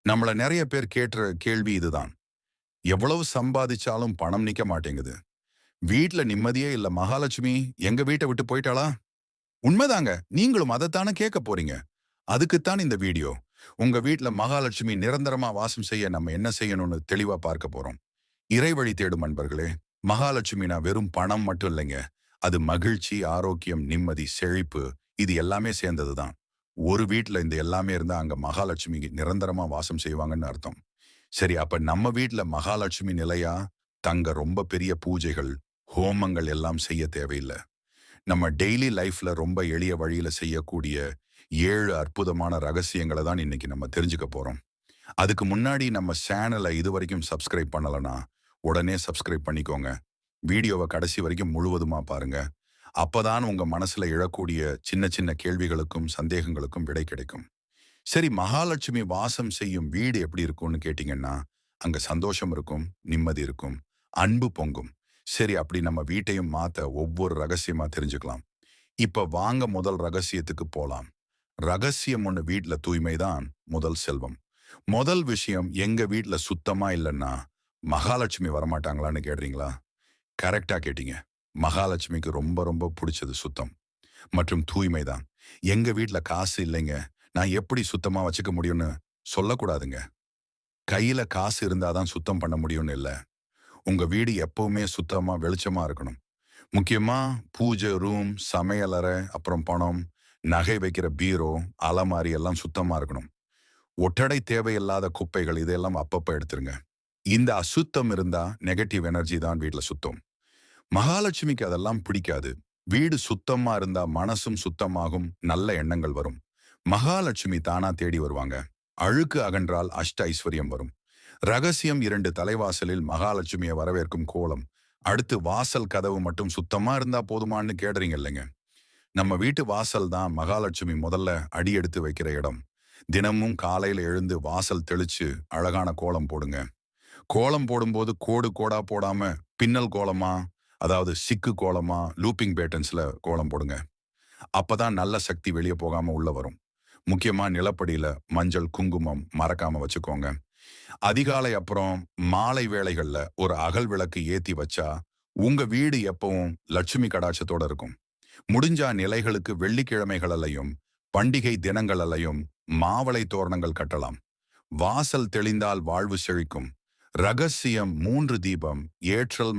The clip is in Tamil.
நம்மள நெறைய பேர் கேட்ற கேள்வி இதுதான். எவ்வளவு சம்பாதிச்சாலும் பணம் நிக்க மாட்டேங்குது. வீட்ல நிம்மதியே இல்ல. மகாலட்சுமி எங்க வீட்ட விட்டு போயிட்டாளா? உண்மைதாங்க. நீங்களும் அதத்தானே கேட்க போறீங்க. அதுக்குத்தான் இந்த வீடியோ. உங்க வீட்ல மகாலட்சுமி நிரந்தரமா வாசம் செய்ய நம்ம என்ன செய்யணும்னு தெளிவா பார்க்க போறோம். இறைவழி தேடும் அன்பர்களே, மகாலட்சுமினா வெறும் பணம் மட்டும் இல்லைங்க. அது மகிழ்ச்சி, ஆரோக்கியம், நிம்மதி, செழிப்பு இது எல்லாமே சேர்ந்தது தான். ஒரு வீட்ல இந்த எல்லாமே இருந்தா அங்க மகாலட்சுமி நிரந்தரமா வாசம் செய்வாங்கன்னு அர்த்தம். சரி, அப்ப நம்ம வீட்ல மகாலட்சுமி நிலையா தங்க ரொம்ப பெரிய பூஜைகள், ஹோமங்கள் எல்லாம் செய்ய தேவையில்ல. நம்ம டெய்லி லைஃப்ல ரொம்ப எளிய வழியில செய்யக்கூடிய 7 அற்புதமான ரகசியங்கள தான் இன்னைக்கு நம்ம தெரிஞ்சுக்க போறோம். அதுக்கு முன்னாடி நம்ம சேனல இதுவரைக்கும் சப்ஸ்கிரைப் பண்ணலனா, உடனே சப்ஸ்கிரைப் பண்ணிக்கோங்க. வீடியோவ கடைசி வரைக்கும் முழுவதுமா பாருங்க. அப்பதான் உங்க மனசுல எழக்கூடிய சின்ன சின்ன கேள்விகளுக்கும், சந்தேகங்களுக்கும் விடை கிடைக்கும். சரி, மகாலட்சுமி வாசம் செய்யும் வீடு எப்படி இருக்கும்னு கேட்டீங்கன்னா, அங்க சந்தோஷம் இருக்கும், நிம்மதி இருக்கும், அன்பு பொங்கும். சரி, அப்படி நம்ம வீட்டையும் மாத்த ஒவ்வொரு ரகசியமா தெரிஞ்சுக்கலாம். இப்ப வாங்க முதல் ரகசியத்துக்கு போலாம். ரகசியம் ஒண்ணு, வீட்ல தூய்மை தான் முதல் செல்வம். முதல் விஷயம், எங்க வீட்ல சுத்தமா இல்லன்னா, மகாலட்சுமி வரமாட்டாங்களான்னு கேட்றீங்களா? கரெக்ட்டா கேட்டீங்க. மகாலட்சுமிக்கு ரொம்ப ரொம்ப புடிச்சது சுத்தம் மற்றும் தூய்மை தான். எங்க வீட்ல காசு இல்லைங்க, நான் எப்படி சுத்தமா வச்சுக்க முடியும்னு சொல்லக்கூடாதுங்க. கையில காசு இருந்தா தான் சுத்தம் பண்ண முடியும்னு இல்ல. உங்க வீடு எப்பவுமே சுத்தமா, வெளிச்சமா இருக்கணும். முக்கியமா பூஜை ரூம், சமையலறை, அப்புறம் பணம், நகை வைக்கிற பீரோ, அலமாரி எல்லாம் சுத்தமா இருக்கணும். ஒட்டடை தேவையில்லாத குப்பைகள் இதெல்லாம் அப்பப்ப எடுத்துருங்க. இந்த அசுத்தம் இருந்தா நெகட்டிவ் எனர்ஜி தான் வீட்ல சுத்தம். மகாலட்சுமிக்கு அதெல்லாம் பிடிக்காது. வீடு சுத்தமா இருந்தா மனசும் சுத்தமாகும், நல்ல எண்ணங்கள் வரும். மகாலட்சுமி தானா தேடி வருவாங்க. அழுக்கு அகன்றால் அஷ்ட ஐஸ்வர்யம் வரும். ரகசியம் 2, தலைவாசலில் மகாலட்சுமியை வரவேற்கும் கோலம். அடுத்து, வாசல் கதவு மட்டும் சுத்தமா இருந்தா போதுமான்னு கேடுறீங்க இல்லைங்க. நம்ம வீட்டு வாசல் தான் மகாலட்சுமி முதல்ல அடி எடுத்து வைக்கிற இடம். தினமும் காலையில எழுந்து வாசல் தெளிச்சு அழகான கோலம் போடுங்க. கோலம் போடும்போது கோடு கோடா போடாம பின்னல் கோலமா, அதாவது சிக்கு கோலமா, லூப்பிங் பேட்டர்ன்ஸ்ல கோலம் போடுங்க. அப்பதான் நல்ல சக்தி வெளியே போகாம உள்ள வரும். முக்கியமா நிலப்படியில மஞ்சள், குங்குமம் மறக்காம வச்சுக்கோங்க. அதிகாலை அப்புறம் மாலை வேளைகள்ல ஒரு அகல் விளக்கு ஏத்தி வச்சா உங்க வீடு எப்பவும் லட்சுமி கடாட்சத்தோட இருக்கும். முடிஞ்சா நிலைகளுக்கு வெள்ளிக்கிழமைகளிலையும் பண்டிகை தினங்களிலையும் மாவளை தோரணங்கள் கட்டலாம். வாசல் தெளிந்தால் வாழ்வு செழிக்கும். ரகசியம் 3 தீபம், ஏற்றல்